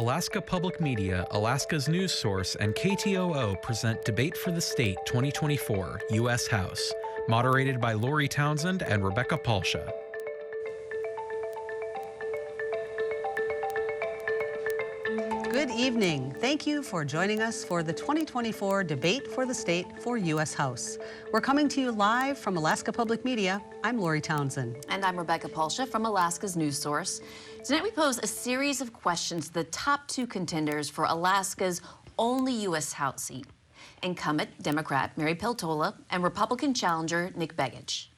Alaska Public Media, Alaska's news source, and KTOO present Debate for the State 2024, U.S. House, moderated by Lori Townsend and Rebecca Palsha. Good evening. Thank you for joining us for the 2024 Debate for the State for U.S. House. We're coming to you live from Alaska Public Media. I'm Lori Townsend. And I'm Rebecca Palsha from Alaska's news source. Tonight we pose a series of questions to the top two contenders for Alaska's only U.S. House seat: incumbent Democrat Mary Peltola and Republican challenger Nick Begich.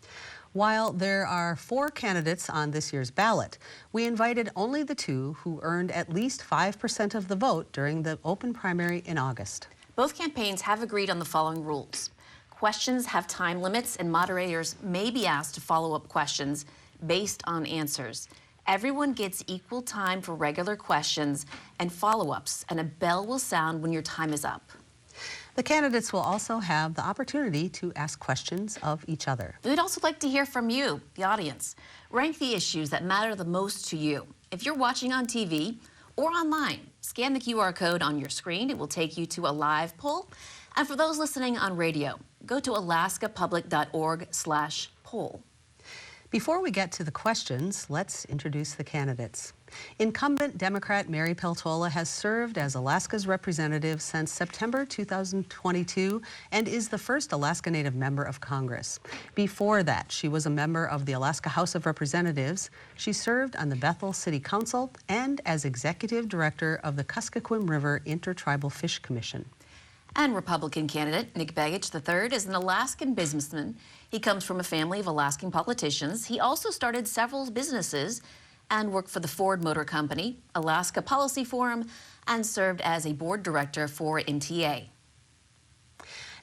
While there are 4 candidates on this year's ballot, we invited only the 2 who earned at least 5% of the vote during the open primary in August. Both campaigns have agreed on the following rules. Questions have time limits, and moderators may be asked to follow up questions based on answers. Everyone gets equal time for regular questions and follow-ups, and a bell will sound when your time is up. The candidates will also have the opportunity to ask questions of each other. We'd also like to hear from you, the audience. Rank the issues that matter the most to you. If you're watching on TV or online, scan the QR code on your screen. It will take you to a live poll. And for those listening on radio, go to alaskapublic.org/poll. Before we get to the questions, let's introduce the candidates. Incumbent Democrat Mary Peltola has served as Alaska's representative since September 2022 and is the first Alaska Native member of Congress. Before that, she was a member of the Alaska House of Representatives. She served on the Bethel City Council and as executive director of the Kuskokwim River Intertribal Fish Commission. And Republican candidate Nick Begich III is an Alaskan businessman. He comes from a family of Alaskan politicians. He also started several businesses and worked for the Ford Motor Company, Alaska Policy Forum, and served as a board director for NTA.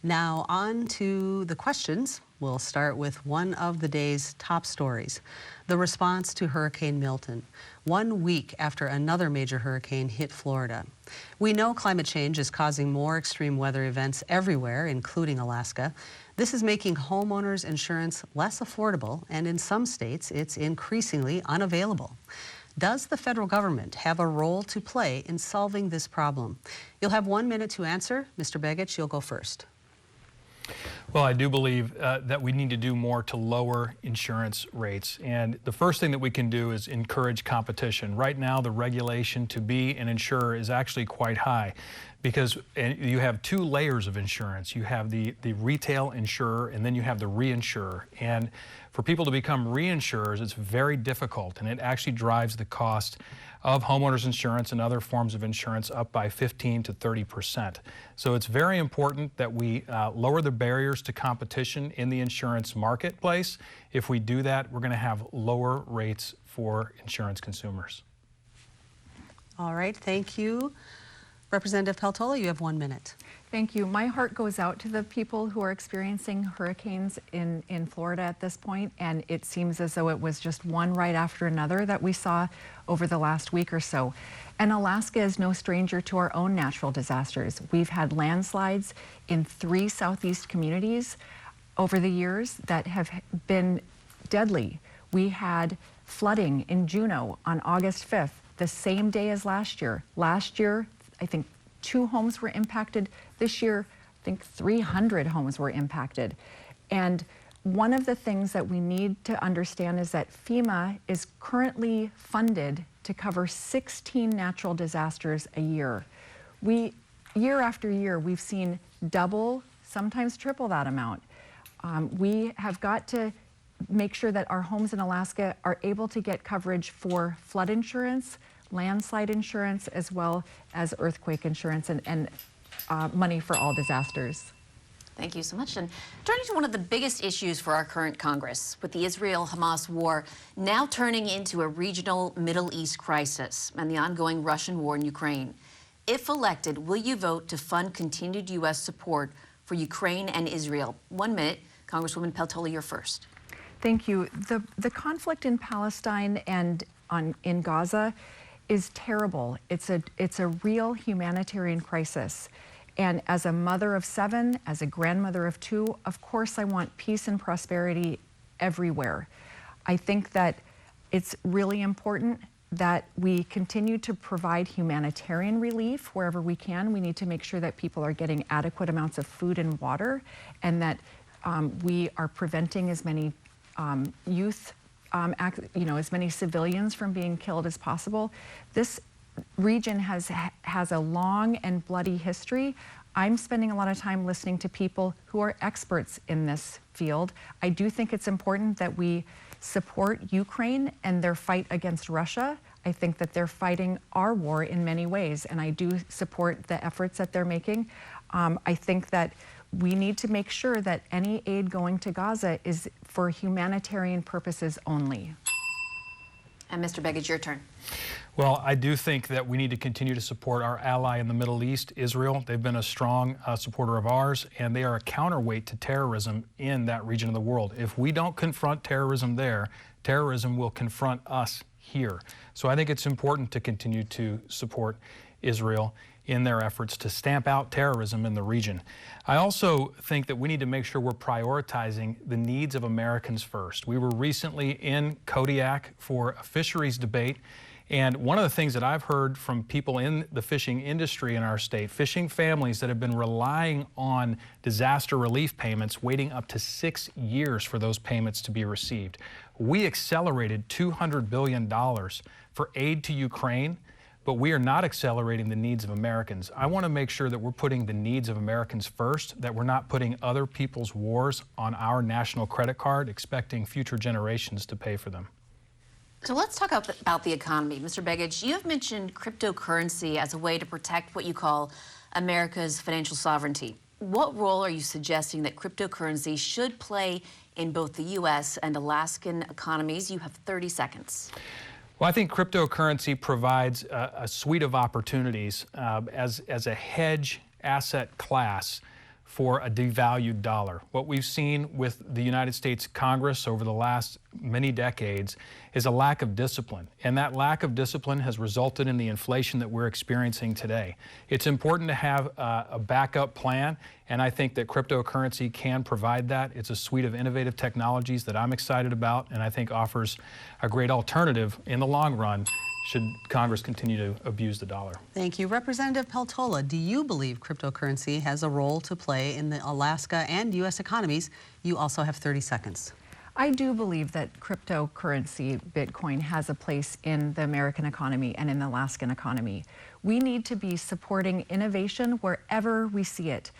Now on to the questions. We'll start with one of the day's top stories: the response to Hurricane Milton, 1 week after another major hurricane hit Florida. We know climate change is causing more extreme weather events everywhere, including Alaska. This is making homeowners insurance less affordable, and in some states, it's increasingly unavailable. Does the federal government have a role to play in solving this problem? You'll have 1 minute to answer. Mr. Begich, you'll go first. Well, I do believe that we need to do more to lower insurance rates. And the first thing that we can do is encourage competition. Right now, the regulation to be an insurer is actually quite high because you have 2 layers of insurance. You have the retail insurer, and then you have the reinsurer. And for people to become reinsurers, it's very difficult, and it actually drives the cost of homeowners insurance and other forms of insurance up by 15 to 30%. So it's very important that we lower the barriers to competition in the insurance marketplace. If we do that, we're going to have lower rates for insurance consumers. All right, thank you. Representative Peltola, you have 1 minute. Thank you. My heart goes out to the people who are experiencing hurricanes in Florida at this point, and it seems as though it was just one right after another that we saw over the last week or so. And Alaska is no stranger to our own natural disasters. We've had landslides in 3 southeast communities over the years that have been deadly. We had flooding in Juneau on August 5th, the same day as last year. Last year, I think 2 homes were impacted. This year, I think 300 homes were impacted. And one of the things that we need to understand is that FEMA is currently funded to cover 16 natural disasters a year. Year after year, we've seen double, sometimes triple that amount. We have got to make sure that our homes in Alaska are able to get coverage for flood insurance, landslide insurance, as well as earthquake insurance and money for all disasters. Thank you so much. And turning to one of the biggest issues for our current Congress, with the Israel-Hamas war now turning into a regional Middle East crisis and the ongoing Russian war in Ukraine. If elected, will you vote to fund continued U.S. support for Ukraine and Israel? 1 minute. Congresswoman Peltola, you're first. Thank you. The conflict in Palestine and in Gaza is terrible. It's a real humanitarian crisis. And as a mother of 7, as a grandmother of 2, of course I want peace and prosperity everywhere. I think that it's really important that we continue to provide humanitarian relief wherever we can. We need to make sure that people are getting adequate amounts of food and water, and that we are preventing as many youth, as many civilians from being killed as possible. This region has a long and bloody history. I'm spending a lot of time listening to people who are experts in this field. I do think it's important that we support Ukraine and their fight against Russia. I think that they're fighting our war in many ways, and I do support the efforts that they're making. I think that we need to make sure that any aid going to Gaza is for humanitarian purposes only. And Mr. Begich, your turn. Well, I do think that we need to continue to support our ally in the Middle East, Israel. They've been a strong supporter of ours, and they are a counterweight to terrorism in that region of the world. If we don't confront terrorism there, terrorism will confront us here. So I think it's important to continue to support Israel in their efforts to stamp out terrorism in the region. I also think that we need to make sure we're prioritizing the needs of Americans first. We were recently in Kodiak for a fisheries debate, and one of the things that I've heard from people in the fishing industry in our state, fishing families that have been relying on disaster relief payments, waiting up to 6 years for those payments to be received. We accelerated $200 billion for aid to Ukraine, but we are not accelerating the needs of Americans. I want to make sure that we're putting the needs of Americans first, that we're not putting other people's wars on our national credit card, expecting future generations to pay for them. So let's talk about the economy. Mr. Begich, you have mentioned cryptocurrency as a way to protect what you call America's financial sovereignty. What role are you suggesting that cryptocurrency should play in both the U.S. and Alaskan economies? You have 30 seconds. Well, I think cryptocurrency provides a suite of opportunities as a hedge asset class for a devalued dollar. What we've seen with the United States Congress over the last many decades is a lack of discipline, and that lack of discipline has resulted in the inflation that we're experiencing today. It's important to have a backup plan, and I think that cryptocurrency can provide that. It's a suite of innovative technologies that I'm excited about, and I think offers a great alternative in the long run should Congress continue to abuse the dollar. Thank you. Representative Peltola, do you believe cryptocurrency has a role to play in the Alaska and U.S. economies? You also have 30 seconds. I do believe that cryptocurrency, Bitcoin, has a place in the American economy and in the Alaskan economy. We need to be supporting innovation wherever we see it.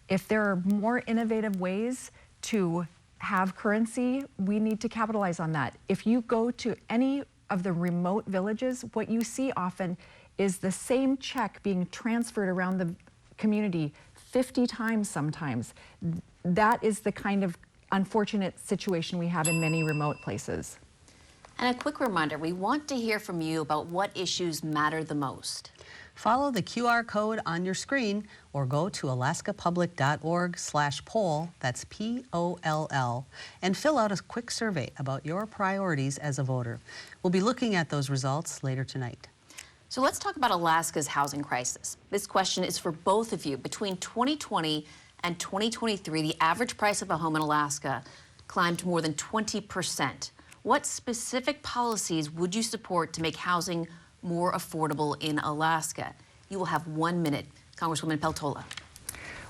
If there are more innovative ways to have currency, we need to capitalize on that. If you go to any of the remote villages, what you see often is the same check being transferred around the community 50 times sometimes. That is the kind of unfortunate situation we have in many remote places. And a quick reminder, we want to hear from you about what issues matter the most. Follow the QR code on your screen or go to alaskapublic.org/poll, that's P-O-L-L, and fill out a quick survey about your priorities as a voter. We'll be looking at those results later tonight. So let's talk about Alaska's housing crisis. This question is for both of you. Between 2020 and 2023, the average price of a home in Alaska climbed more than 20%. What specific policies would you support to make housing more affordable in Alaska? You will have 1 minute. Congresswoman Peltola.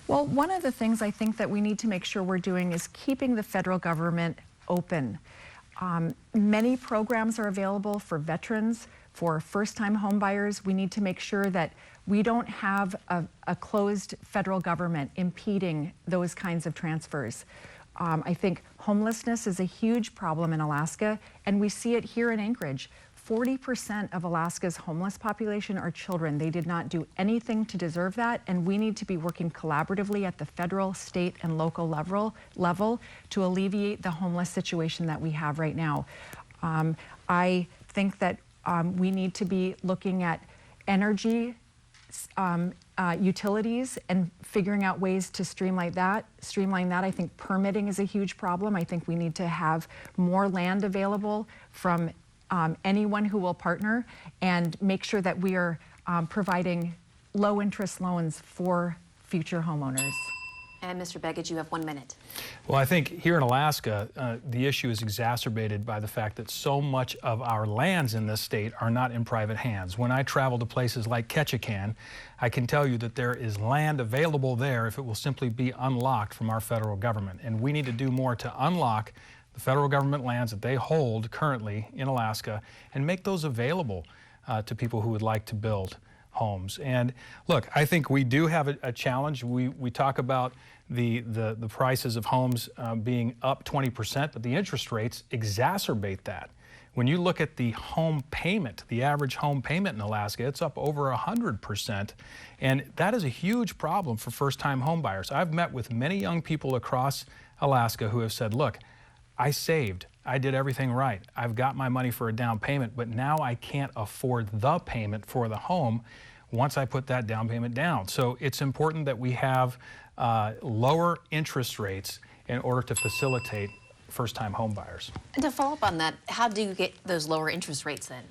Well, one of the things I think that we need to make sure we're doing is keeping the federal government open. Many programs are available for veterans, for first-time homebuyers. We need to make sure that we don't have a closed federal government impeding those kinds of transfers. I think homelessness is a huge problem in Alaska, and we see it here in Anchorage. 40% of Alaska's homeless population are children. They did not do anything to deserve that, and we need to be working collaboratively at the federal, state, and local level to alleviate the homeless situation that we have right now. I think that we need to be looking at energy utilities and figuring out ways to streamline that. I think permitting is a huge problem. I think we need to have more land available from anyone who will partner, and make sure that we are providing low interest loans for future homeowners. And Mr. Begich, you have 1 minute. Well, I think here in Alaska, the issue is exacerbated by the fact that so much of our lands in this state are not in private hands. When I travel to places like Ketchikan, I can tell you that there is land available there if it will simply be unlocked from our federal government. And we need to do more to unlock the federal government lands that they hold currently in Alaska and make those available to people who would like to build homes. And look, I think we do have a challenge. We talk about the prices of homes being up 20%, but the interest rates exacerbate that. When you look at the home payment, the average home payment in Alaska, it's up over 100%. And that is a huge problem for first-time home buyers. I've met with many young people across Alaska who have said, look, I saved. I did everything right. I've got my money for a down payment, but now I can't afford the payment for the home once I put that down payment down. So it's important that we have lower interest rates in order to facilitate first-time home buyers. And to follow up on that, how do you get those lower interest rates then?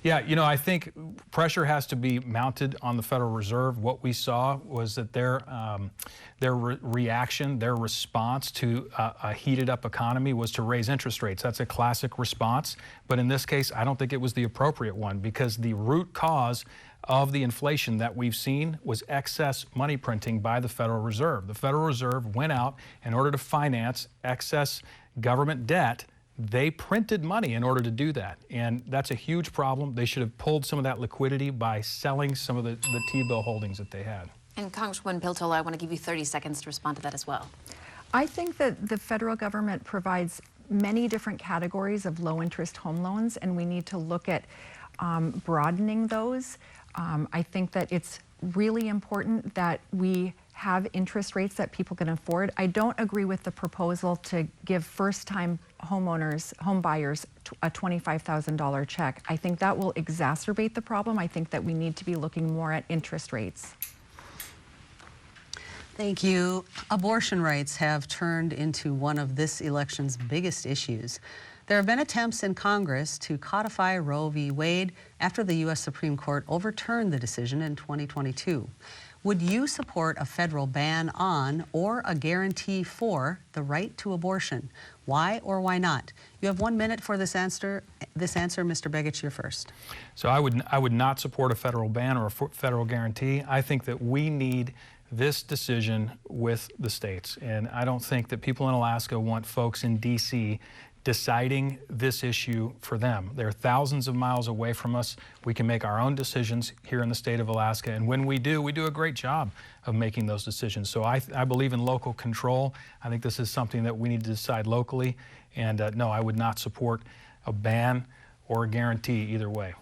Yeah, you know, I think pressure has to be mounted on the Federal Reserve. What we saw was that their reaction, their response to a heated up economy was to raise interest rates. That's a classic response. But in this case, I don't think it was the appropriate one, because the root cause of the inflation that we've seen was excess money printing by the Federal Reserve. The Federal Reserve went out in order to finance excess government debt. They printed money in order to do that, and that's a huge problem. They should have pulled some of that liquidity by selling some of the T-bill holdings that they had. And Congresswoman Peltola, I want to give you 30 seconds to respond to that as well. I think that the federal government provides many different categories of low-interest home loans, and we need to look at broadening those. I think that it's really important that we have interest rates that people can afford. I don't agree with the proposal to give first-time homeowners, home buyers, a $25,000 check. I think that will exacerbate the problem. I think that we need to be looking more at interest rates. Thank you. Abortion rights have turned into one of this election's biggest issues. There have been attempts in Congress to codify Roe v. Wade after the U.S. Supreme Court overturned the decision in 2022. Would you support a federal ban on or a guarantee for the right to abortion? Why or why not? You have 1 minute for this answer. Mr. Begich, you're first. So I would not support a federal ban or a federal guarantee. I think that we need this decision with the states. And I don't think that people in Alaska want folks in D.C. deciding this issue for them. They're thousands of miles away from us. We can make our own decisions here in the state of Alaska, and when we do a great job of making those decisions. So I believe in local control. I think this is something that we need to decide locally, and no, I would not support a ban or a guarantee either way.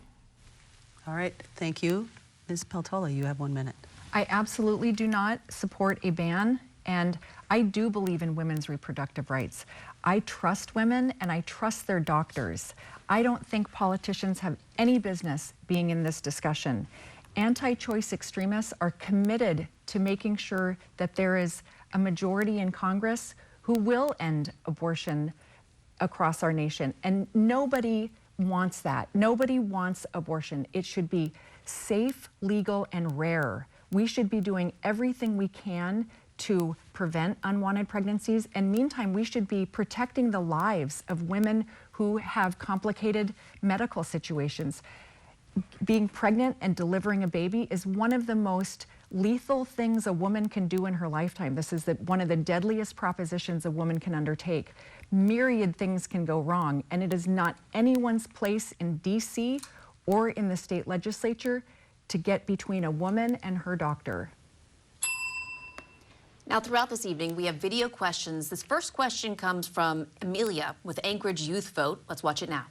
All right, thank you. Ms. Peltola, you have 1 minute. I absolutely do not support a ban, and I do believe in women's reproductive rights. I trust women and I trust their doctors. I don't think politicians have any business being in this discussion. Anti-choice extremists are committed to making sure that there is a majority in Congress who will end abortion across our nation. And nobody wants that. Nobody wants abortion. It should be safe, legal, and rare. We should be doing everything we can to prevent unwanted pregnancies. And meantime, we should be protecting the lives of women who have complicated medical situations. Being pregnant and delivering a baby is one of the most lethal things a woman can do in her lifetime. This is one of the deadliest propositions a woman can undertake. Myriad things can go wrong, and it is not anyone's place in DC or in the state legislature to get between a woman and her doctor. Now, throughout this evening, we have video questions. This first question comes from Amelia with Anchorage Youth Vote. Let's watch it now.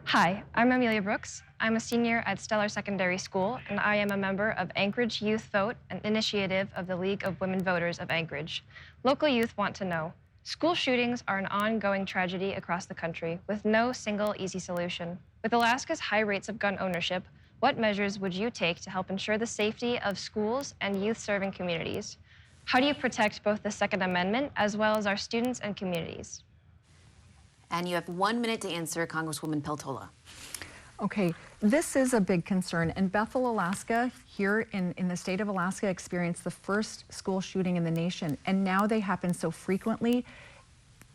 Hi, I'm Amelia Brooks. I'm a senior at Stellar Secondary School, and I am a member of Anchorage Youth Vote, an initiative of the League of Women Voters of Anchorage. Local youth want to know, school shootings are an ongoing tragedy across the country with no single easy solution. With Alaska's high rates of gun ownership, what measures would you take to help ensure the safety of schools and youth-serving communities? How do you protect both the Second Amendment as well as our students and communities? And you have 1 minute to answer, Congresswoman Peltola. Okay, this is a big concern. And Bethel, Alaska, here in the state of Alaska, experienced the first school shooting in the nation. And now they happen so frequently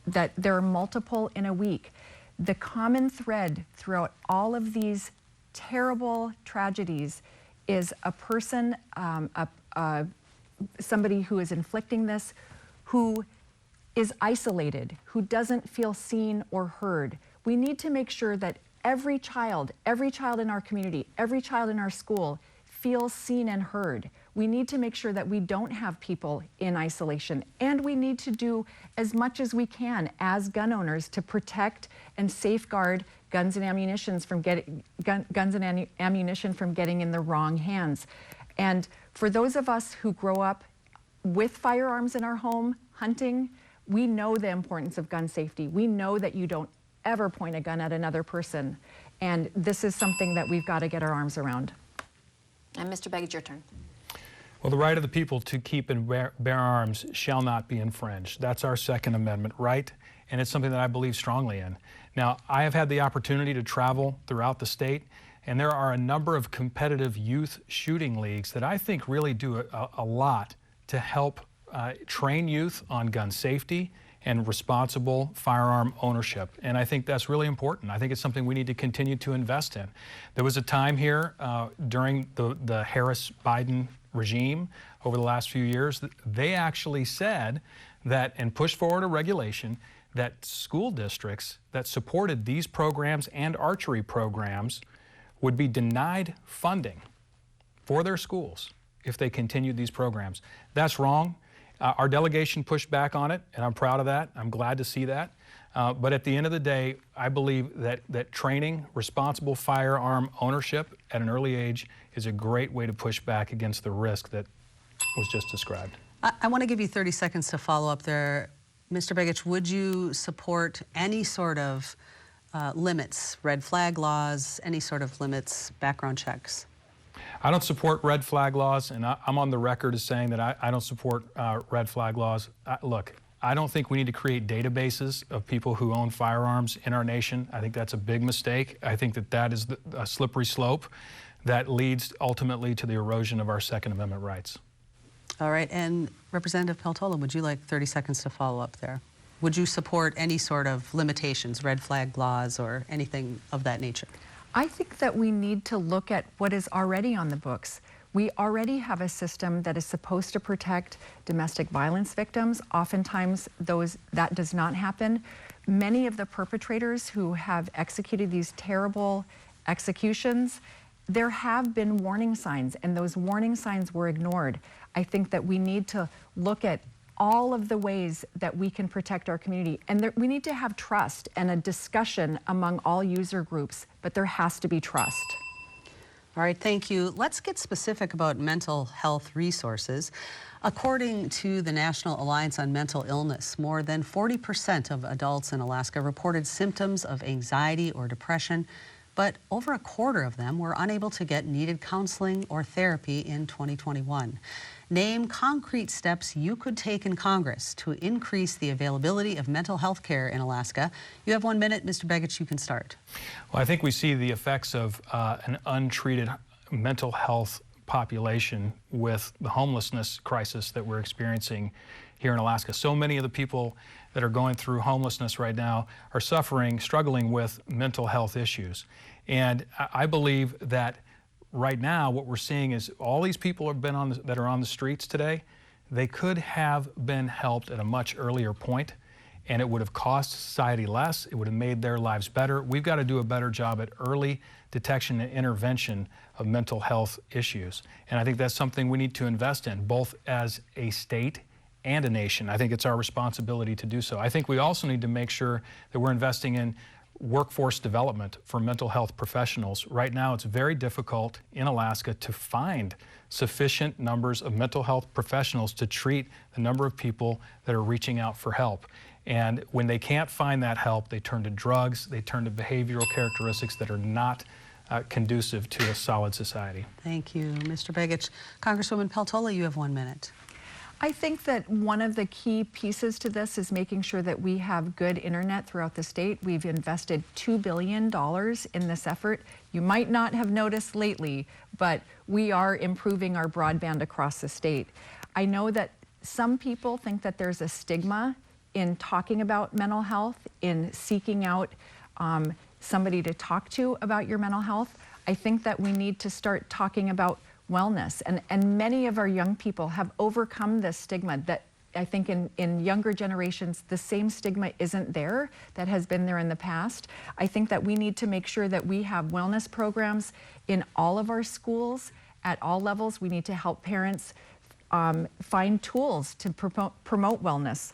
that there are multiple in a week. The common thread throughout all of these terrible tragedies is a person, somebody who is inflicting this, who is isolated, who doesn't feel seen or heard. We need to make sure that every child in our community, every child in our school feels seen and heard. We need to make sure that we don't have people in isolation, and we need to do as much as we can as gun owners to protect and safeguard guns and ammunition from getting in the wrong hands. And for those of us who grow up with firearms in our home, hunting, we know the importance of gun safety. We know that you don't ever point a gun at another person. And this is something that we've got to get our arms around. And Mr. Begich, your turn. Well, the right of the people to keep and bear arms shall not be infringed. That's our Second Amendment right, and it's something that I believe strongly in. Now, I have had the opportunity to travel throughout the state, and there are a number of competitive youth shooting leagues that I think really do a lot to help train youth on gun safety and responsible firearm ownership. And I think that's really important. I think it's something we need to continue to invest in. There was a time here during the Harris-Biden regime over the last few years that they actually said that, and pushed forward a regulation, that school districts that supported these programs and archery programs would be denied funding for their schools if they continued these programs. That's wrong. Our delegation pushed back on it, and I'm proud of that. I'm glad to see that. But at the end of the day, I believe that training responsible firearm ownership at an early age is a great way to push back against the risk that was just described. I want to give you 30 seconds to follow up there. Mr. Begich, would you support any sort of limits, red flag laws, any sort of limits, background checks? I don't support red flag laws, and I'm on the record as saying that I don't support red flag laws. Look, I don't think we need to create databases of people who own firearms in our nation. I think that's a big mistake. I think that is a slippery slope that leads ultimately to the erosion of our Second Amendment rights. All right, and Representative Peltola, would you like 30 seconds to follow up there? Would you support any sort of limitations, red flag laws, or anything of that nature? I think that we need to look at what is already on the books. We already have a system that is supposed to protect domestic violence victims. Oftentimes, that does not happen. Many of the perpetrators who have executed these terrible executions, there have been warning signs, and those warning signs were ignored. I think that we need to look at all of the ways that we can protect our community. And we need to have trust and a discussion among all user groups, but there has to be trust. All right, thank you. Let's get specific about mental health resources. According to the National Alliance on Mental Illness, more than 40% of adults in Alaska reported symptoms of anxiety or depression, but over a quarter of them were unable to get needed counseling or therapy in 2021. Name concrete steps you could take in Congress to increase the availability of mental health care in Alaska. You have 1 minute. Mr. Begich, you can start. Well, I think we see the effects of an untreated mental health population with the homelessness crisis that we're experiencing here in Alaska. So many of the people that are going through homelessness right now are struggling with mental health issues. And I believe that right now what we're seeing is all these people that are on the streets today, they could have been helped at a much earlier point, and it would have cost society less. It would have made their lives better. We've got to do a better job at early detection and intervention of mental health issues. And I think that's something we need to invest in, both as a state and a nation. I think it's our responsibility to do so. I think we also need to make sure that we're investing in workforce development for mental health professionals. Right now, it's very difficult in Alaska to find sufficient numbers of mental health professionals to treat the number of people that are reaching out for help. And when they can't find that help, they turn to drugs, they turn to behavioral characteristics that are not conducive to a solid society. Thank you, Mr. Begich. Congresswoman Peltola, you have 1 minute. I think that one of the key pieces to this is making sure that we have good internet throughout the state. We've invested $2 billion in this effort. You might not have noticed lately, but we are improving our broadband across the state. I know that some people think that there's a stigma in talking about mental health, in seeking out somebody to talk to about your mental health. I think that we need to start talking about wellness, and many of our young people have overcome this stigma that I think in younger generations, the same stigma isn't there that has been there in the past. I think that we need to make sure that we have wellness programs in all of our schools at all levels. We need to help parents find tools to promote wellness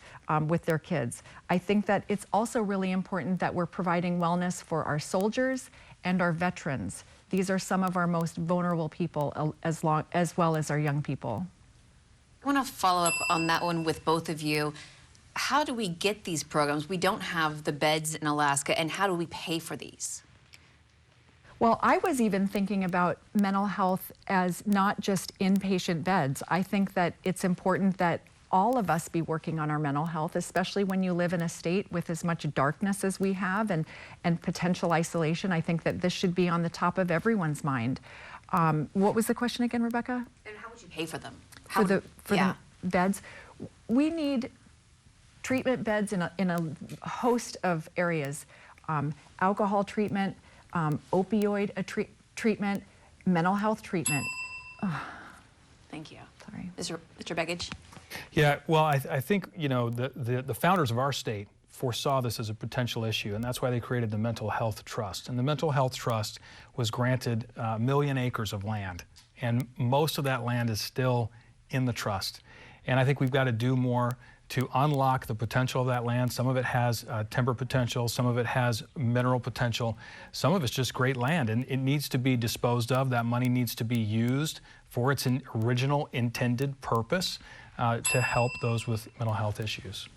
with their kids. I think that it's also really important that we're providing wellness for our soldiers and our veterans. These are some of our most vulnerable people as well as our young people. I want to follow up on that one with both of you. How do we get these programs? We don't have the beds in Alaska, and how do we pay for these? Well, I was even thinking about mental health as not just inpatient beds. I think that it's important that all of us be working on our mental health, especially when you live in a state with as much darkness as we have and potential isolation. I think that this should be on the top of everyone's mind. What was the question again, Rebecca? And how would you pay for them? For the beds? We need treatment beds in a host of areas. Alcohol treatment, opioid treatment, mental health treatment. Thank you. Sorry. Mr. Begich? Yeah, well, I think, you know, the founders of our state foresaw this as a potential issue, and that's why they created the Mental Health Trust. And the Mental Health Trust was granted 1 million acres of land, and most of that land is still in the trust. And I think we've got to do more to unlock the potential of that land. Some of it has timber potential, some of it has mineral potential, some of it's just great land, and it needs to be disposed of. That money needs to be used for its original intended purpose to help those with mental health issues.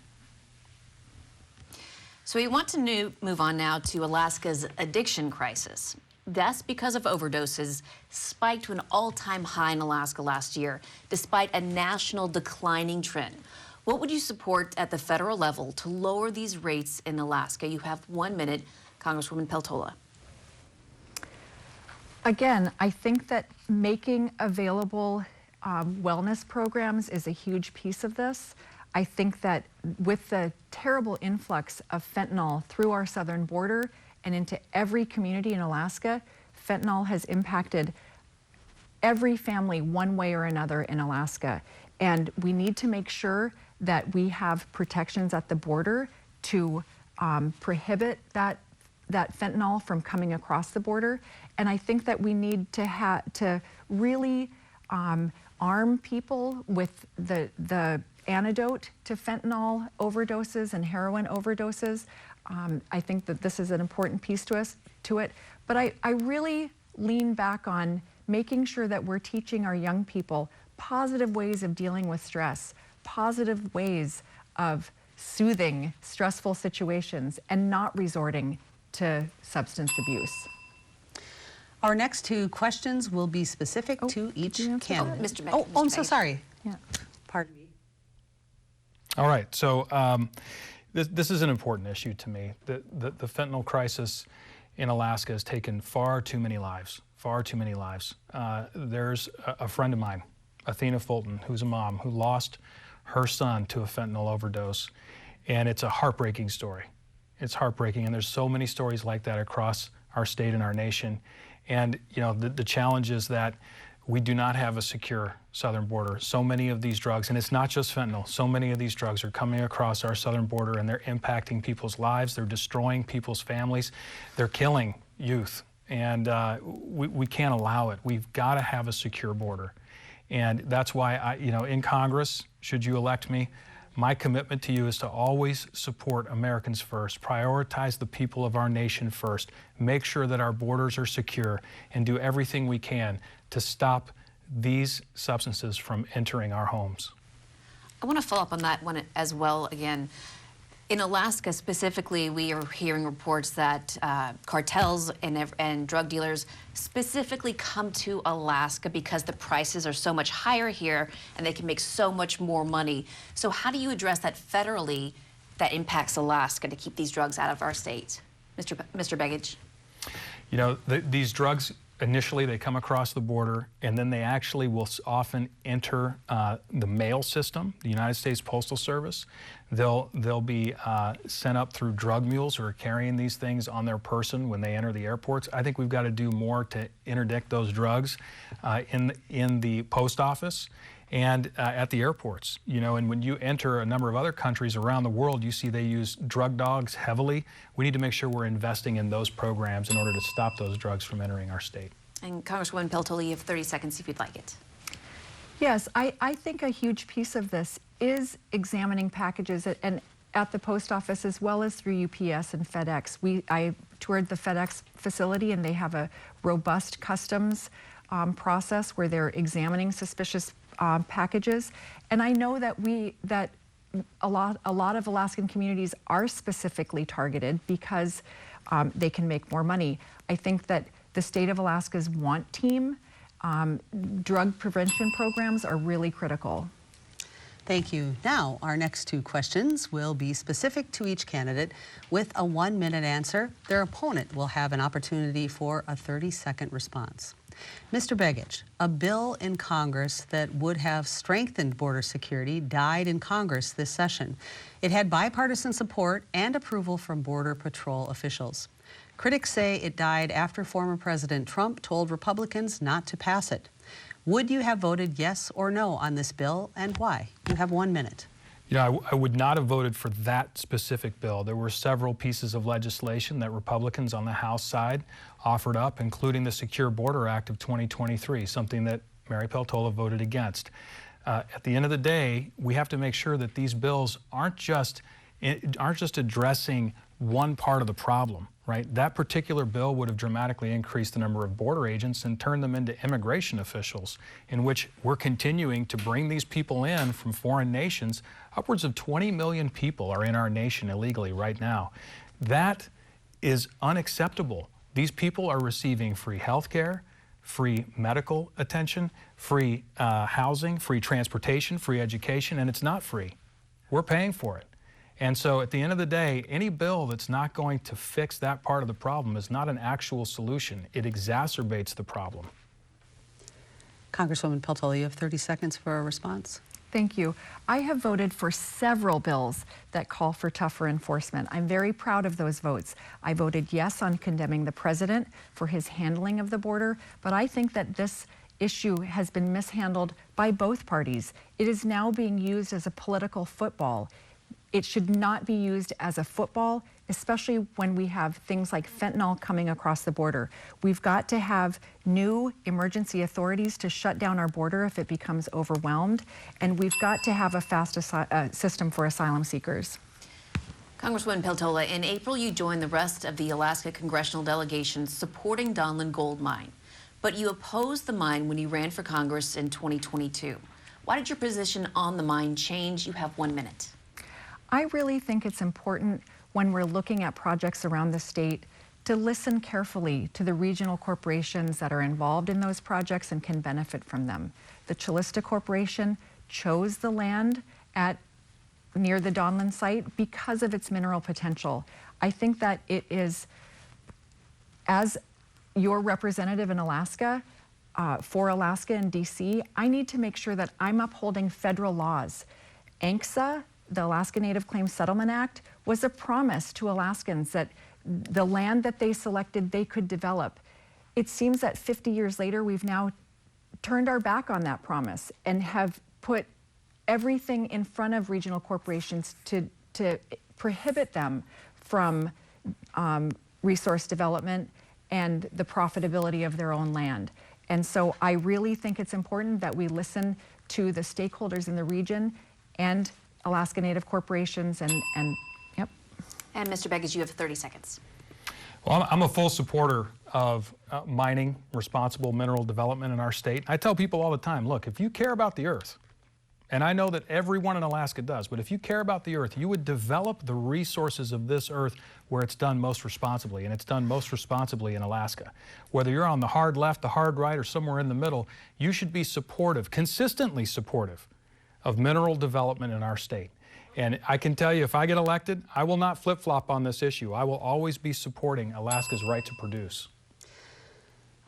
So we want to move on now to Alaska's addiction crisis. Deaths because of overdoses spiked to an all-time high in Alaska last year, despite a national declining trend. What would you support at the federal level to lower these rates in Alaska? You have 1 minute, Congresswoman Peltola. Again, I think that making available wellness programs is a huge piece of this. I think that with the terrible influx of fentanyl through our southern border and into every community in Alaska, fentanyl has impacted every family one way or another in Alaska. And we need to make sure that we have protections at the border to prohibit that fentanyl from coming across the border. And I think that we need to really arm people with the antidote to fentanyl overdoses and heroin overdoses. I think that this is an important piece to it. But I really lean back on making sure that we're teaching our young people positive ways of dealing with stress, positive ways of soothing stressful situations, and not resorting to substance abuse. Our next 2 questions will be specific to each candidate. Mr. Begich. I'm so sorry. Yeah. Pardon me. All right, so this is an important issue to me. The fentanyl crisis in Alaska has taken far too many lives, There's a friend of mine, Athena Fulton, who's a mom, who lost her son to a fentanyl overdose, and it's a heartbreaking story. It's heartbreaking, and there's so many stories like that across our state and our nation. And you know, the challenge is that we do not have a secure southern border. So many of these drugs, and it's not just fentanyl, so many of these drugs are coming across our southern border, and they're impacting people's lives, they're destroying people's families, they're killing youth, and we can't allow it. We've got to have a secure border. And that's why in Congress, should you elect me, my commitment to you is to always support Americans first, prioritize the people of our nation first, make sure that our borders are secure, and do everything we can to stop these substances from entering our homes. I want to follow up on that one as well again. In Alaska specifically, we are hearing reports that cartels and drug dealers specifically come to Alaska because the prices are so much higher here and they can make so much more money. So how do you address that federally that impacts Alaska to keep these drugs out of our state? Mr. Begich? You know, these drugs, initially they come across the border, and then they actually will often enter the mail system, the United States Postal Service. They'll be sent up through drug mules who are carrying these things on their person when they enter the airports. I think we've got to do more to interdict those drugs in the post office and at the airports. You know, and when you enter a number of other countries around the world, you see they use drug dogs heavily. We need to make sure we're investing in those programs in order to stop those drugs from entering our state. And Congresswoman Peltola, you have 30 seconds if you'd like it. Yes, I think a huge piece of this is examining packages at the post office as well as through UPS and FedEx. I toured the FedEx facility, and they have a robust customs process where they're examining suspicious packages. And I know that a lot of Alaskan communities are specifically targeted because they can make more money. I think that the state of Alaska's Want Team drug prevention programs are really critical. Thank you. Now, our next two questions will be specific to each candidate with a 1-minute answer. Their opponent will have an opportunity for a 30-second response. Mr. Begich, a bill in Congress that would have strengthened border security died in Congress this session. It had bipartisan support and approval from Border Patrol officials. Critics say it died after former President Trump told Republicans not to pass it. Would you have voted yes or no on this bill, and why? You have 1 minute. You know, I would not have voted for that specific bill. There were several pieces of legislation that Republicans on the House side offered up, including the Secure Border Act of 2023, something that Mary Peltola voted against. At the end of the day, we have to make sure that these bills aren't just addressing one part of the problem, right? That particular bill would have dramatically increased the number of border agents and turned them into immigration officials, in which we're continuing to bring these people in from foreign nations. Upwards of 20 million people are in our nation illegally right now. That is unacceptable. These people are receiving free health care, free medical attention, free housing, free transportation, free education, and it's not free. We're paying for it. And so at the end of the day, any bill that's not going to fix that part of the problem is not an actual solution. It exacerbates the problem. Congresswoman Peltola, you have 30 seconds for a response. Thank you. I have voted for several bills that call for tougher enforcement. I'm very proud of those votes. I voted yes on condemning the president for his handling of the border, but I think that this issue has been mishandled by both parties. It is now being used as a political football. It should not be used as a football, especially when we have things like fentanyl coming across the border. We've got to have new emergency authorities to shut down our border if it becomes overwhelmed, and we've got to have a fast system for asylum seekers. Congresswoman Peltola, in April you joined the rest of the Alaska congressional delegation supporting Donlin Gold Mine, but you opposed the mine when you ran for Congress in 2022. Why did your position on the mine change? You have 1 minute. I really think it's important when we're looking at projects around the state to listen carefully to the regional corporations that are involved in those projects and can benefit from them. The Chalista Corporation chose the land near the Donlin site because of its mineral potential. I think that it is, as your representative in Alaska, for Alaska and DC, I need to make sure that I'm upholding federal laws. ANCSA, the Alaska Native Claims Settlement Act, was a promise to Alaskans that the land that they selected, they could develop. It seems that 50 years later, we've now turned our back on that promise and have put everything in front of regional corporations to prohibit them from resource development and the profitability of their own land. And so I really think it's important that we listen to the stakeholders in the region and Alaska Native corporations and yep. And Mr. Begich, you have 30 seconds. Well, I'm a full supporter of mining, responsible mineral development in our state. I tell people all the time, look, if you care about the earth And I know that everyone in Alaska does, but if you care about the earth, you would develop the resources of this earth where it's done most responsibly, and it's done most responsibly in Alaska. Whether you're on the hard left, the hard right, or somewhere in the middle, you should be supportive, consistently supportive, of mineral development in our state. And I can tell you, if I get elected, I will not flip-flop on this issue. I will always be supporting Alaska's right to produce.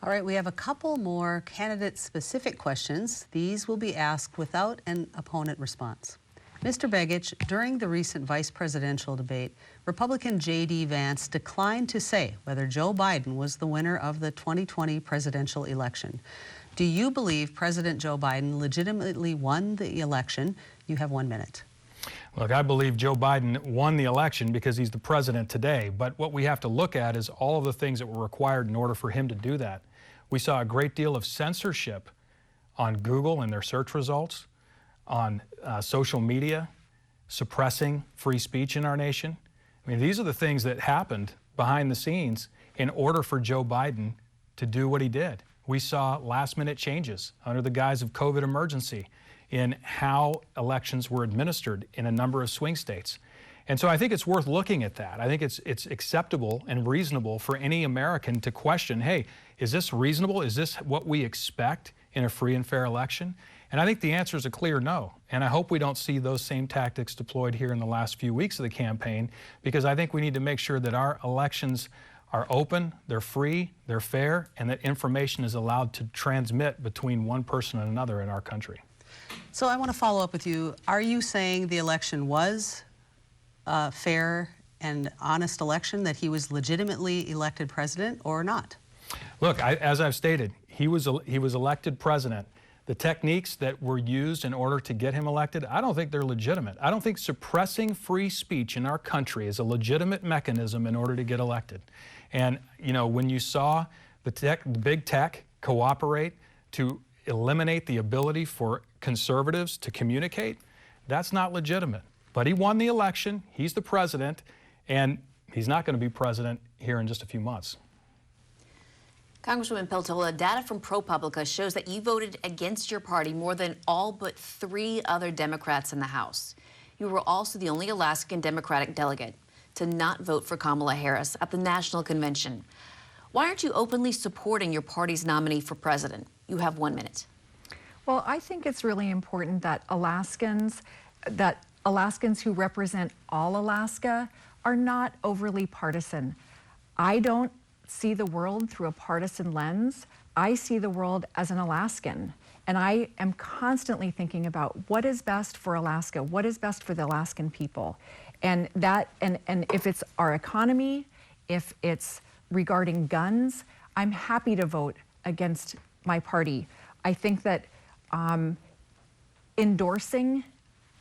All right, we have a couple more candidate-specific questions. These will be asked without an opponent response. Mr. Begich, during the recent vice presidential debate, Republican J.D. Vance declined to say whether Joe Biden was the winner of the 2020 presidential election. Do you believe President Joe Biden legitimately won the election? You have 1 minute. Look, I believe Joe Biden won the election because he's the president today. But what we have to look at is all of the things that were required in order for him to do that. We saw a great deal of censorship on Google and their search results, on social media, suppressing free speech in our nation. I mean, these are the things that happened behind the scenes in order for Joe Biden to do what he did. We saw last-minute changes under the guise of COVID emergency in how elections were administered in a number of swing states. And so I think it's worth looking at that. I think it's acceptable and reasonable for any American to question, hey, is this reasonable? Is this what we expect in a free and fair election? And I think the answer is a clear no. And I hope we don't see those same tactics deployed here in the last few weeks of the campaign, because I think we need to make sure that our elections are open, they're free, they're fair, and that information is allowed to transmit between one person and another in our country. So I want to follow up with you. Are you saying the election was a fair and honest election, that he was legitimately elected president, or not? Look, as I've stated, he was elected president. The techniques that were used in order to get him elected, I don't think they're legitimate. I don't think suppressing free speech in our country is a legitimate mechanism in order to get elected. And, you know, when you saw the big tech cooperate to eliminate the ability for conservatives to communicate, that's not legitimate. But he won the election, he's the president, and he's not going to be president here in just a few months. Congresswoman Peltola, data from ProPublica shows that you voted against your party more than all but 3 other Democrats in the House. You were also the only Alaskan Democratic delegate to not vote for Kamala Harris at the National Convention. Why aren't you openly supporting your party's nominee for president? You have 1 minute. Well, I think it's really important that Alaskans who represent all Alaska are not overly partisan. I don't see the world through a partisan lens. I see the world as an Alaskan, and I am constantly thinking about what is best for Alaska, what is best for the Alaskan people. And that, and if it's our economy, if it's regarding guns, I'm happy to vote against my party. I think that endorsing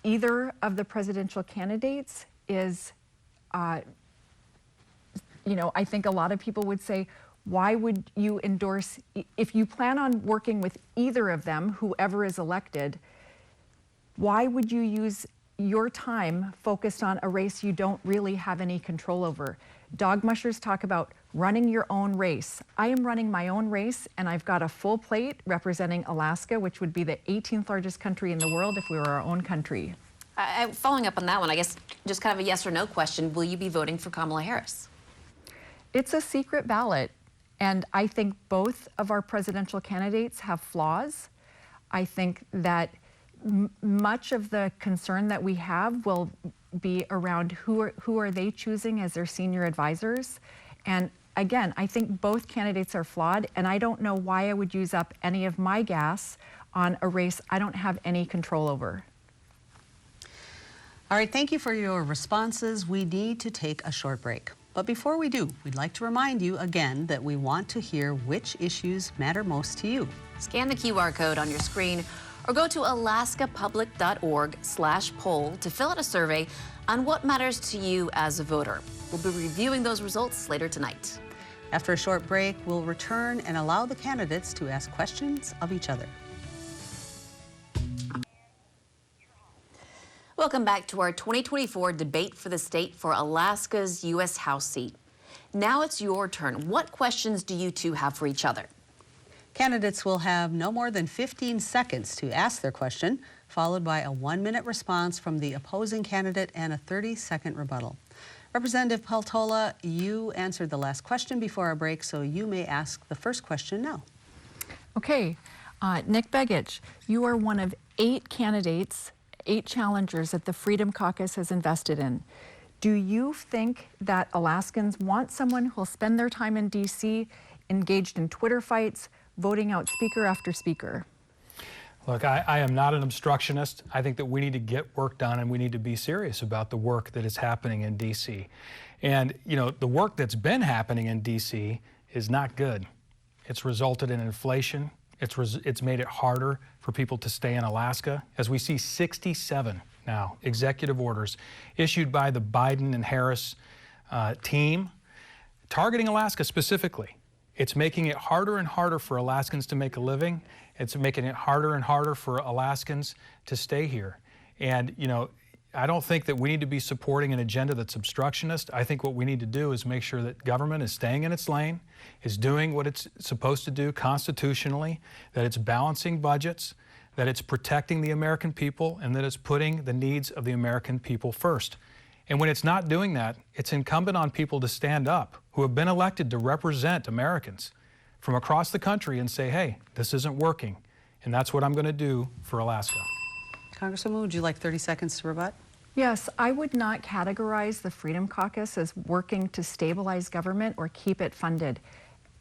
either of the presidential candidates is, you know, I think a lot of people would say, why would you endorse, if you plan on working with either of them, whoever is elected, why would you use your time focused on a race you don't really have any control over? Dog mushers talk about running your own race. I am running my own race, and I've got a full plate representing Alaska, which would be the 18th largest country in the world if we were our own country. Following up on that one, I guess just kind of a yes or no question, will you be voting for Kamala Harris? It's a secret ballot, and I think both of our presidential candidates have flaws. I think that much of the concern that we have will be around who are they choosing as their senior advisors. And again, I think both candidates are flawed, and I don't know why I would use up any of my gas on a race I don't have any control over. All right, thank you for your responses. We need to take a short break. But before we do, we'd like to remind you again that we want to hear which issues matter most to you. Scan the QR code on your screen or go to alaskapublic.org/poll to fill out a survey on what matters to you as a voter. We'll be reviewing those results later tonight. After a short break, we'll return and allow the candidates to ask questions of each other. Welcome back to our 2024 debate for the state for Alaska's U.S. House seat. Now it's your turn. What questions do you two have for each other? Candidates will have no more than 15 seconds to ask their question, followed by a 1-minute response from the opposing candidate and a 30-second rebuttal. Representative Peltola, you answered the last question before our break, so you may ask the first question now. Okay, Nick Begich, you are one of 8 candidates, 8 challengers that the Freedom Caucus has invested in. Do you think that Alaskans want someone who'll spend their time in D.C. engaged in Twitter fights, voting out speaker after speaker? Look, I am not an obstructionist. I think that we need to get work done, and we need to be serious about the work that is happening in D.C. And, you know, the work that's been happening in D.C. is not good. It's resulted in inflation. It's made it harder for people to stay in Alaska, as we see 67 now executive orders issued by the Biden and Harris team targeting Alaska specifically. It's making it harder and harder for Alaskans to make a living. It's making it harder and harder for Alaskans to stay here. And, you know, I don't think that we need to be supporting an agenda that's obstructionist. I think what we need to do is make sure that government is staying in its lane, is doing what it's supposed to do constitutionally, that it's balancing budgets, that it's protecting the American people, and that it's putting the needs of the American people first. And when it's not doing that, it's incumbent on people to stand up who have been elected to represent Americans from across the country and say, hey, this isn't working. And that's what I'm going to do for Alaska. Congresswoman, would you like 30 seconds to rebut? Yes, I would not categorize the Freedom Caucus as working to stabilize government or keep it funded.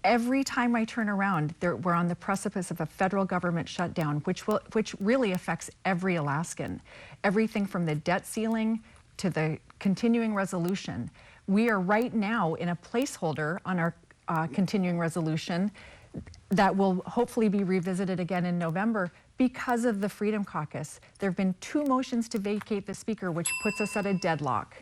Every time I turn around, we're on the precipice of a federal government shutdown, which really affects every Alaskan. Everything from the debt ceiling to the continuing resolution. We are right now in a placeholder on our continuing resolution that will hopefully be revisited again in November because of the Freedom Caucus. There have been 2 motions to vacate the speaker, which puts us at a deadlock.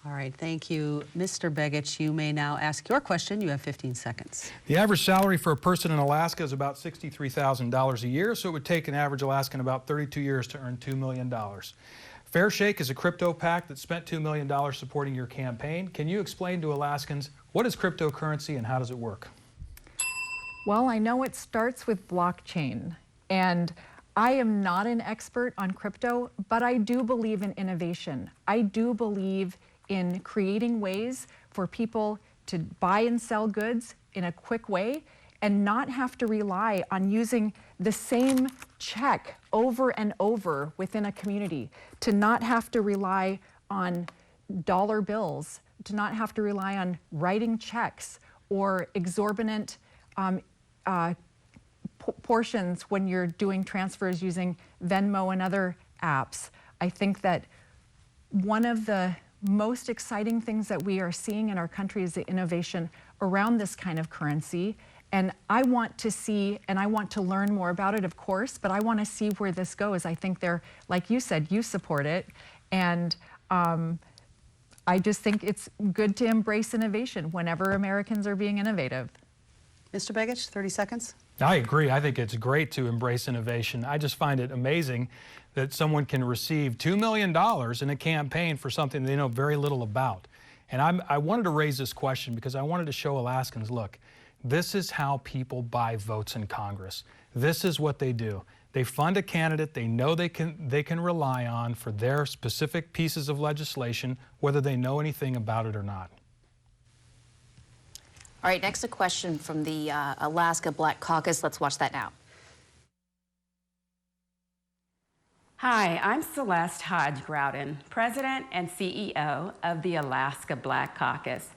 All right, thank you. Mr. Begich, you may now ask your question. You have 15 seconds. The average salary for a person in Alaska is about $63,000 a year, so it would take an average Alaskan about 32 years to earn $2 million. Fair Shake is a crypto PAC that spent $2 million supporting your campaign. Can you explain to Alaskans what is cryptocurrency and how does it work? Well, I know it starts with blockchain, and I am not an expert on crypto, but I do believe in innovation. I do believe in creating ways for people to buy and sell goods in a quick way and not have to rely on using the same check over and over within a community, to not have to rely on dollar bills, to not have to rely on writing checks or exorbitant portions when you're doing transfers using Venmo and other apps. I think that one of the most exciting things that we are seeing in our country is the innovation around this kind of currency. And I want to see, and I want to learn more about it, of course, but I want to see where this goes. I think like you said, you support it. And I just think it's good to embrace innovation whenever Americans are being innovative. Mr. Begich, 30 seconds. I agree. I think it's great to embrace innovation. I just find it amazing that someone can receive $2 million in a campaign for something they know very little about. And I wanted to raise this question because I wanted to show Alaskans, look, this is how people buy votes in Congress. This is what they do. They fund a candidate they know they can rely on for their specific pieces of legislation, whether they know anything about it or not. All right, next a question from the Alaska Black Caucus. Let's watch that now. Hi, I'm Celeste Hodge Groudon, President and CEO of the Alaska Black Caucus.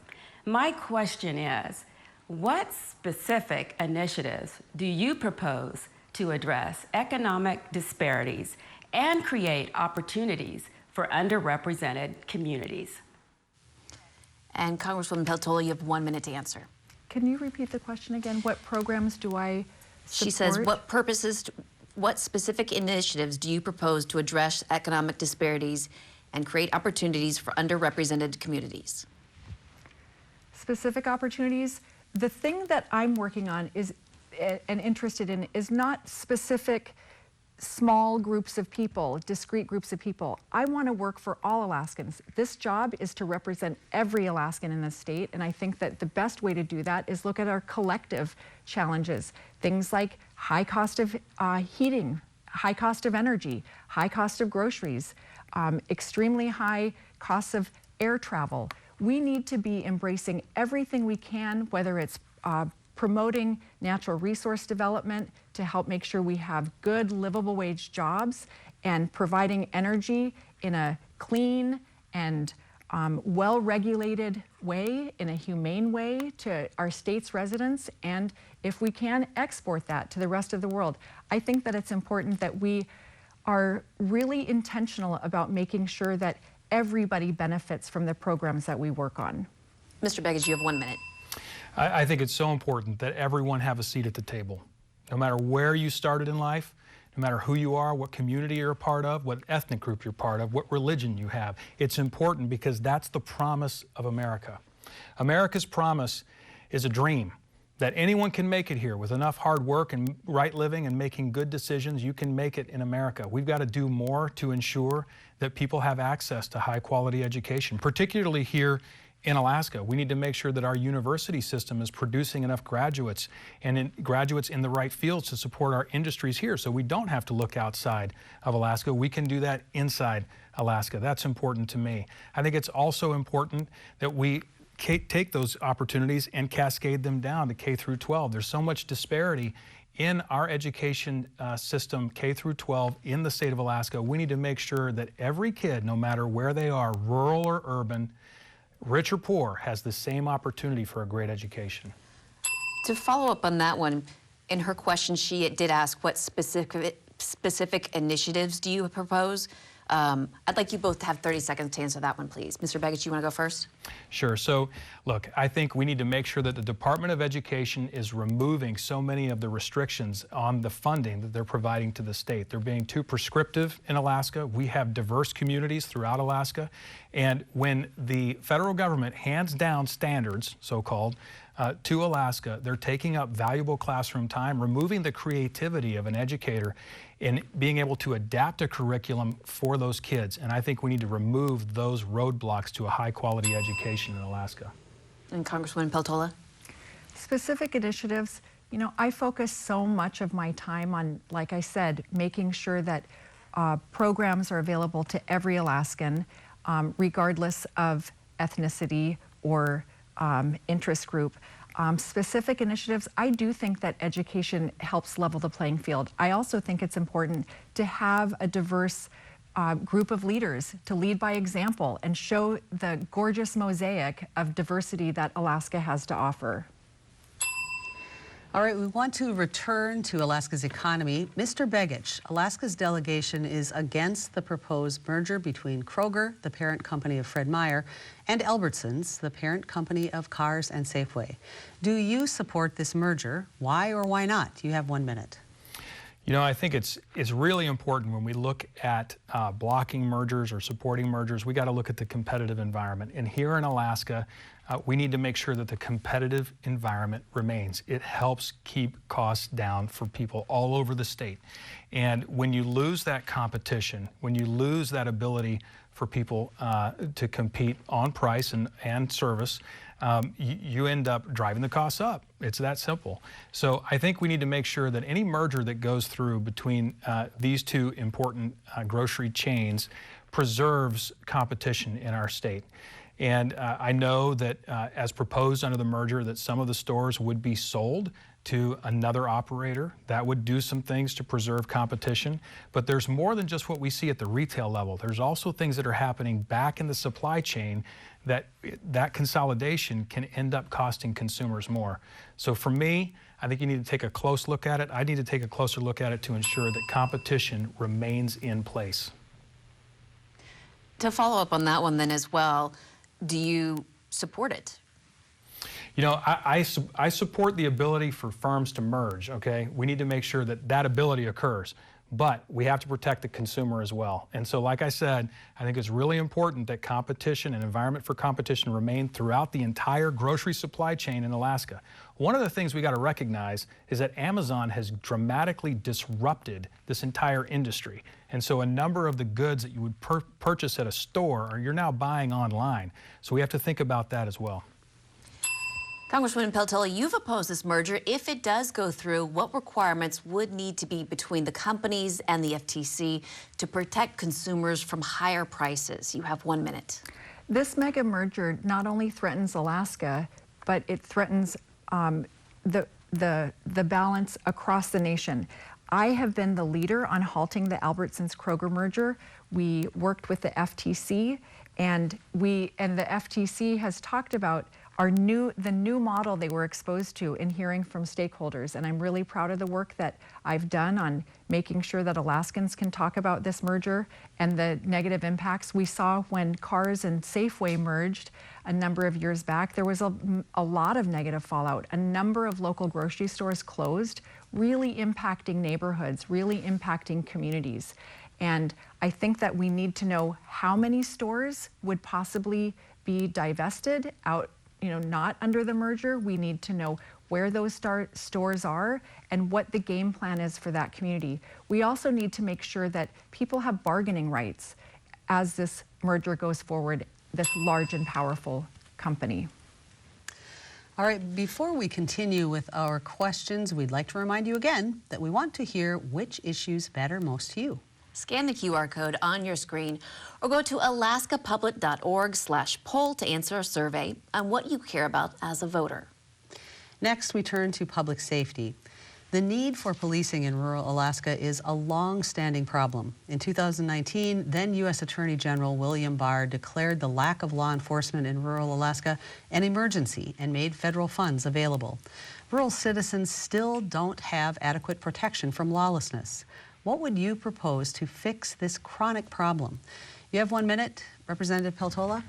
My question is, what specific initiatives do you propose to address economic disparities and create opportunities for underrepresented communities? And Congresswoman Peltola, you have 1 minute to answer. Can you repeat the question again? What programs do I support? She says, what specific initiatives do you propose to address economic disparities and create opportunities for underrepresented communities? Specific opportunities? The thing that I'm working on is and interested in is not specific small groups of people, discrete groups of people. I want to work for all Alaskans. This job is to represent every Alaskan in the state, and I think that the best way to do that is look at our collective challenges. Things like high cost of heating high cost of energy, high cost of groceries, extremely high costs of air travel. We need to be embracing everything we can, whether it's promoting natural resource development to help make sure we have good livable wage jobs, and providing energy in a clean and well-regulated way, in a humane way to our state's residents, and if we can, export that to the rest of the world. I think that it's important that we are really intentional about making sure that everybody benefits from the programs that we work on. Mr. Begich, you have 1 minute. I think it's so important that everyone have a seat at the table. No matter where you started in life, no matter who you are, what community you're a part of, what ethnic group you're part of, what religion you have. It's important because that's the promise of America. America's promise is a dream that anyone can make it here with enough hard work and right living and making good decisions. You can make it in America. We've got to do more to ensure that people have access to high quality education, particularly here in Alaska. We need to make sure that our university system is producing enough graduates and graduates in the right fields to support our industries here, so we don't have to look outside of Alaska. We can do that inside Alaska. That's important to me. I think it's also important that we take those opportunities and cascade them down to K through 12. There's so much disparity in our education system, K through 12, in the state of Alaska. We need to make sure that every kid, no matter where they are, rural or urban, rich or poor, has the same opportunity for a great education. To follow up on that one, in her question, she did ask what specific initiatives do you propose? I'd like you both to have 30 seconds to answer that one, please. Mr. Begich, you want to go first? Sure. So, look, I think we need to make sure that the Department of Education is removing so many of the restrictions on the funding that they're providing to the state. They're being too prescriptive in Alaska. We have diverse communities throughout Alaska. And when the federal government hands down standards, so-called, to Alaska, they're taking up valuable classroom time, removing the creativity of an educator in being able to adapt a curriculum for those kids. And I think we need to remove those roadblocks to a high-quality education in Alaska. And Congresswoman Peltola? Specific initiatives, you know, I focus so much of my time on, like I said, making sure that programs are available to every Alaskan, regardless of ethnicity or interest group. Specific initiatives, I do think that education helps level the playing field. I also think it's important to have a diverse group of leaders to lead by example and show the gorgeous mosaic of diversity that Alaska has to offer. All right, we want to return to Alaska's economy. Mr. Begich, Alaska's delegation is against the proposed merger between Kroger, the parent company of Fred Meyer, and Albertsons, the parent company of Cars and Safeway. Do you support this merger? Why or why not? You have 1 minute. You know, I think it's really important when we look at blocking mergers or supporting mergers, we got to look at the competitive environment. And here in Alaska, we need to make sure that the competitive environment remains. It helps keep costs down for people all over the state. And when you lose that competition, when you lose that ability for people to compete on price and service, you end up driving the costs up. It's that simple. So I think we need to make sure that any merger that goes through between these two important grocery chains preserves competition in our state. And I know that as proposed under the merger that some of the stores would be sold to another operator. That would do some things to preserve competition. But there's more than just what we see at the retail level. There's also things that are happening back in the supply chain that consolidation can end up costing consumers more. So for me, I think you need to take a close look at it. I need to take a closer look at it to ensure that competition remains in place. To follow up on that one then as well, do you support it? You know, I support the ability for firms to merge, okay? We need to make sure that that ability occurs, but we have to protect the consumer as well. And so, like I said, I think it's really important that competition and environment for competition remain throughout the entire grocery supply chain in Alaska. One of the things we got to recognize is that Amazon has dramatically disrupted this entire industry. And so a number of the goods that you would purchase at a store, you're now buying online. So we have to think about that as well. Congresswoman Peltola, you've opposed this merger. If it does go through, what requirements would need to be between the companies and the FTC to protect consumers from higher prices? You have 1 minute. This mega merger not only threatens Alaska, but it threatens the balance across the nation. I have been the leader on halting the Albertsons-Kroger merger. We worked with the FTC, and the FTC has talked about the new model they were exposed to in hearing from stakeholders. And I'm really proud of the work that I've done on making sure that Alaskans can talk about this merger and the negative impacts. We saw when Cars and Safeway merged a number of years back, there was a lot of negative fallout. A number of local grocery stores closed, really impacting neighborhoods, really impacting communities. And I think that we need to know how many stores would possibly be divested out, not under the merger. We need to know where those stores are and what the game plan is for that community. We also need to make sure that people have bargaining rights as this merger goes forward, this large and powerful company. All right, before we continue with our questions, we'd like to remind you again that we want to hear which issues matter most to you. Scan the QR code on your screen or go to alaskapublic.org/poll to answer a survey on what you care about as a voter. Next, we turn to public safety. The need for policing in rural Alaska is a long-standing problem. In 2019, then U.S. Attorney General William Barr declared the lack of law enforcement in rural Alaska an emergency and made federal funds available. Rural citizens still don't have adequate protection from lawlessness. What would you propose to fix this chronic problem? You have 1 minute, Representative Peltola.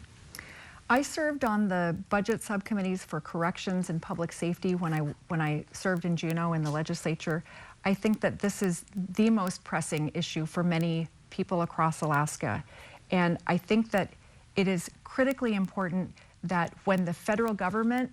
I served on the budget subcommittees for corrections and public safety when I served in Juneau in the legislature. I think that this is the most pressing issue for many people across Alaska. And I think that it is critically important that when the federal government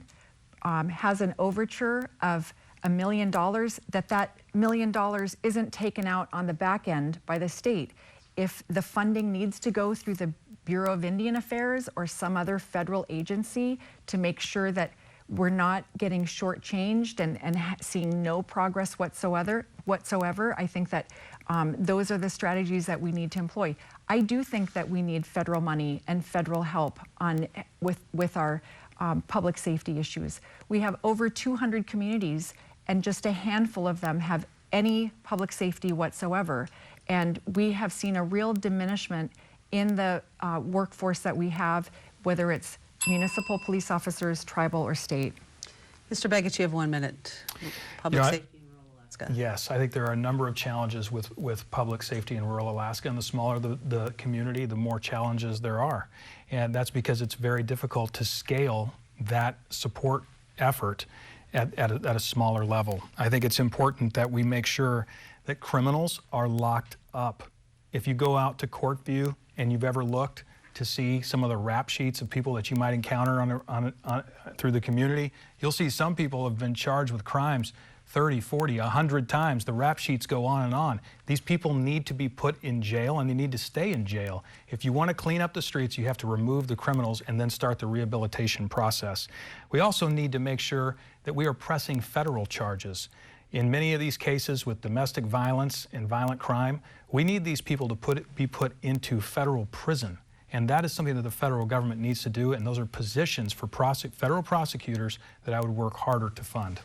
has an overture of $1 million, that $1 million isn't taken out on the back end by the state. If the funding needs to go through the Bureau of Indian Affairs or some other federal agency to make sure that we're not getting shortchanged and seeing no progress whatsoever, I think that those are the strategies that we need to employ. I do think that we need federal money and federal help with our public safety issues. We have over 200 communities, and just a handful of them have any public safety whatsoever. And we have seen a real diminishment in the workforce that we have, whether it's municipal police officers, tribal, or state. Mr. Begich, you have 1 minute. Public safety in rural Alaska. Yes, I think there are a number of challenges with public safety in rural Alaska, and the smaller the community, the more challenges there are. And that's because it's very difficult to scale that support effort at a smaller level. I think it's important that we make sure that criminals are locked up. If you go out to Courtview and you've ever looked to see some of the rap sheets of people that you might encounter through the community, you'll see some people have been charged with crimes 30, 40, 100 times. The rap sheets go on and on. These people need to be put in jail, and they need to stay in jail. If you want to clean up the streets, you have to remove the criminals and then start the rehabilitation process. We also need to make sure that we are pressing federal charges. In many of these cases with domestic violence and violent crime, we need these people to be put into federal prison. And that is something that the federal government needs to do, and those are positions for federal prosecutors that I would work harder to fund.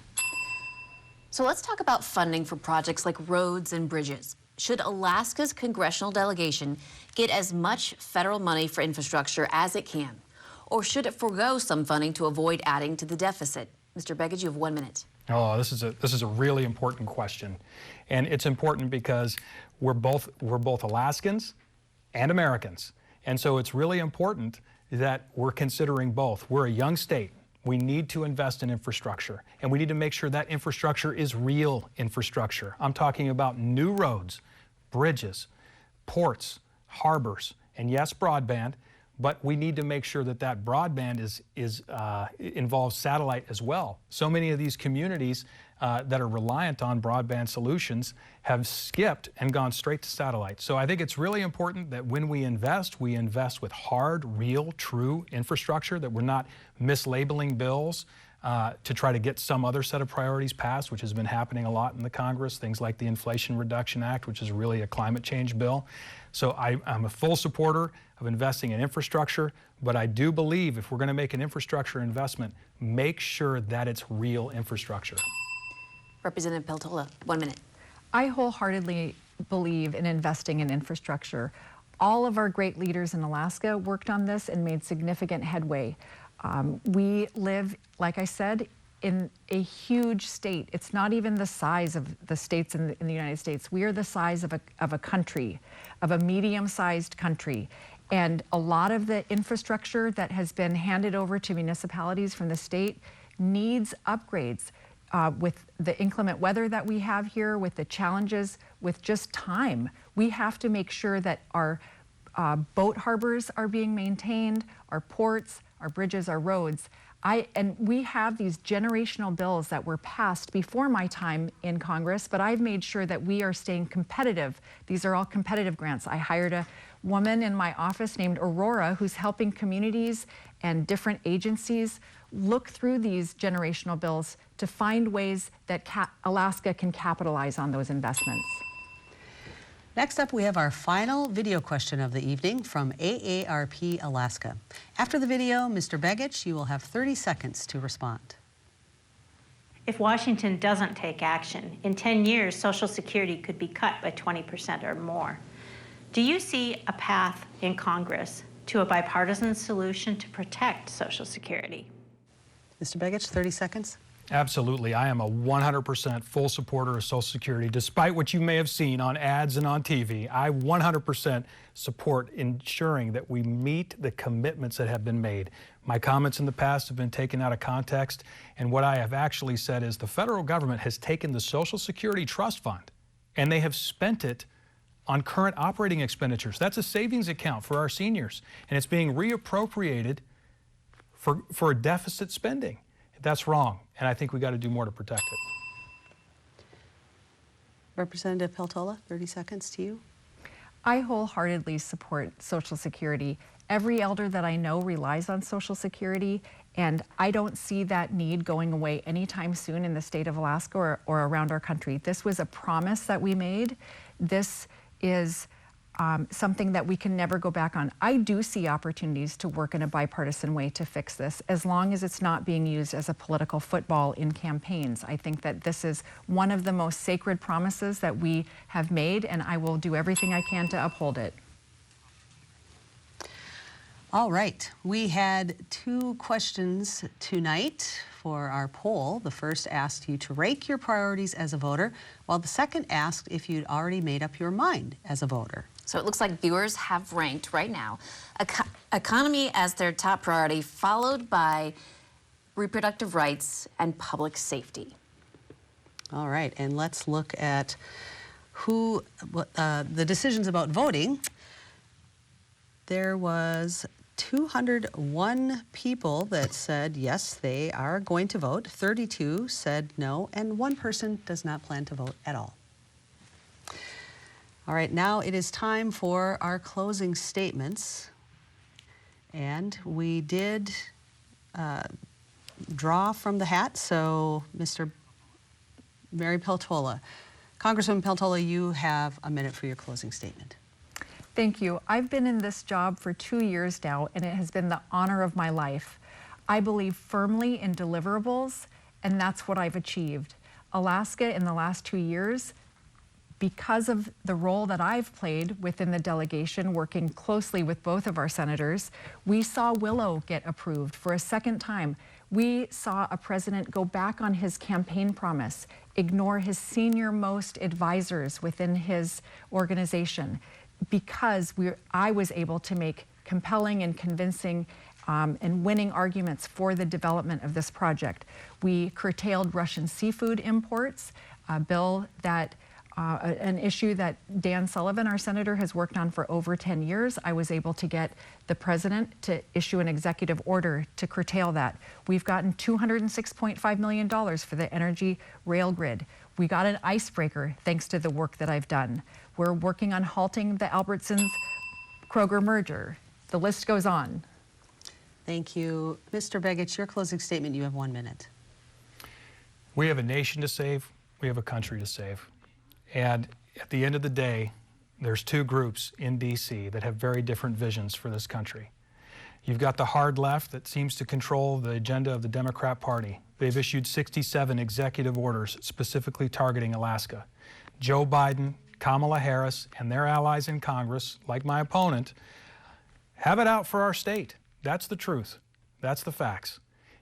So let's talk about funding for projects like roads and bridges. Should Alaska's congressional delegation get as much federal money for infrastructure as it can? Or should it forego some funding to avoid adding to the deficit? Mr. Begich, you have 1 minute. Oh, this is a really important question. And it's important because we're both Alaskans and Americans. And so it's really important that we're considering both. We're a young state. We need to invest in infrastructure, and we need to make sure that infrastructure is real infrastructure. I'm talking about new roads, bridges, ports, harbors, and yes, broadband, but we need to make sure that that broadband involves satellite as well. So many of these communities that are reliant on broadband solutions have skipped and gone straight to satellite. So I think it's really important that when we invest with hard, real, true infrastructure, that we're not mislabeling bills to try to get some other set of priorities passed, which has been happening a lot in the Congress, things like the Inflation Reduction Act, which is really a climate change bill. So I'm a full supporter of investing in infrastructure, but I do believe if we're going to make an infrastructure investment, make sure that it's real infrastructure. Representative Peltola, 1 minute. I wholeheartedly believe in investing in infrastructure. All of our great leaders in Alaska worked on this and made significant headway. We live, like I said, in a huge state. It's not even the size of the states in the United States. We are the size of a country, of a medium-sized country. And a lot of the infrastructure that has been handed over to municipalities from the state needs upgrades. With the inclement weather that we have here, with the challenges, with just time, we have to make sure that our boat harbors are being maintained, our ports, our bridges, our roads. And we have these generational bills that were passed before my time in Congress, but I've made sure that we are staying competitive. These are all competitive grants. I hired a woman in my office named Aurora who's helping communities and different agencies look through these generational bills to find ways that Alaska can capitalize on those investments. Next up, we have our final video question of the evening from AARP Alaska. After the video, Mr. Begich, you will have 30 seconds to respond. If Washington doesn't take action, in 10 years, Social Security could be cut by 20% or more. Do you see a path in Congress to a bipartisan solution to protect Social Security? Mr. Begich, 30 seconds. Absolutely. I am a 100% full supporter of Social Security. Despite what you may have seen on ads and on TV, I 100% support ensuring that we meet the commitments that have been made. My comments in the past have been taken out of context, and what I have actually said is the federal government has taken the Social Security Trust Fund and they have spent it on current operating expenditures. That's a savings account for our seniors, and it's being reappropriated for deficit spending. That's wrong, and I think we got to do more to protect it. Representative Peltola, 30 seconds to you. I wholeheartedly support Social Security. Every elder that I know relies on Social Security, and I don't see that need going away anytime soon in the state of Alaska or around our country. This was a promise that we made. This is something that we can never go back on. I do see opportunities to work in a bipartisan way to fix this, as long as it's not being used as a political football in campaigns. I think that this is one of the most sacred promises that we have made, and I will do everything I can to uphold it. All right, we had 2 questions tonight for our poll. The first asked you to rank your priorities as a voter, while the second asked if you'd already made up your mind as a voter. So it looks like viewers have ranked right now economy as their top priority, followed by reproductive rights and public safety. All right, and let's look at the decisions about voting. There was 201 people that said yes, they are going to vote. 32 said no, and 1 person does not plan to vote at all. All right, now it is time for our closing statements. And we did draw from the hat, so Mr. Mary Peltola. Congresswoman Peltola, you have a minute for your closing statement. Thank you. I've been in this job for 2 years now, and it has been the honor of my life. I believe firmly in deliverables, and that's what I've achieved. Alaska, in the last 2 years, because of the role that I've played within the delegation, working closely with both of our senators, we saw Willow get approved for a second time. We saw a president go back on his campaign promise, ignore his senior-most advisors within his organization, because I was able to make compelling and convincing and winning arguments for the development of this project. We curtailed Russian seafood imports, a bill that an issue that Dan Sullivan, our senator, has worked on for over 10 years. I was able to get the president to issue an executive order to curtail that. We've gotten $206.5 million for the energy rail grid. We got an icebreaker thanks to the work that I've done. We're working on halting the Albertsons-Kroger merger. The list goes on. Thank you. Mr. Begich, your closing statement, you have 1 minute. We have a nation to save. We have a country to save. And at the end of the day, there's two groups in D.C. that have very different visions for this country. You've got the hard left that seems to control the agenda of the Democrat Party. They've issued 67 executive orders specifically targeting Alaska. Joe Biden, Kamala Harris, and their allies in Congress, like my opponent, have it out for our state. That's the truth. That's the facts.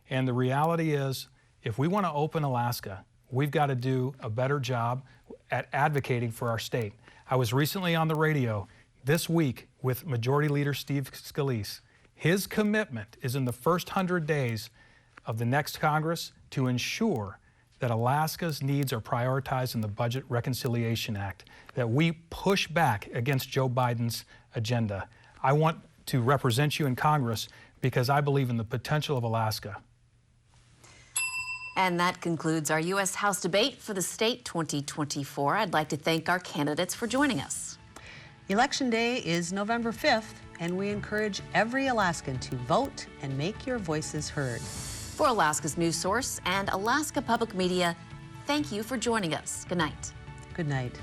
And the reality is, if we want to open Alaska, we've got to do a better job at advocating for our state. I was recently on the radio this week with Majority Leader Steve Scalise. His commitment is in the first 100 days of the next Congress to ensure that Alaska's needs are prioritized in the Budget Reconciliation Act, that we push back against Joe Biden's agenda. I want to represent you in Congress because I believe in the potential of Alaska. And that concludes our U.S. House debate for the state 2024. I'd like to thank our candidates for joining us. Election Day is November 5th, and we encourage every Alaskan to vote and make your voices heard. For Alaska's news source and Alaska Public Media, thank you for joining us. Good night. Good night.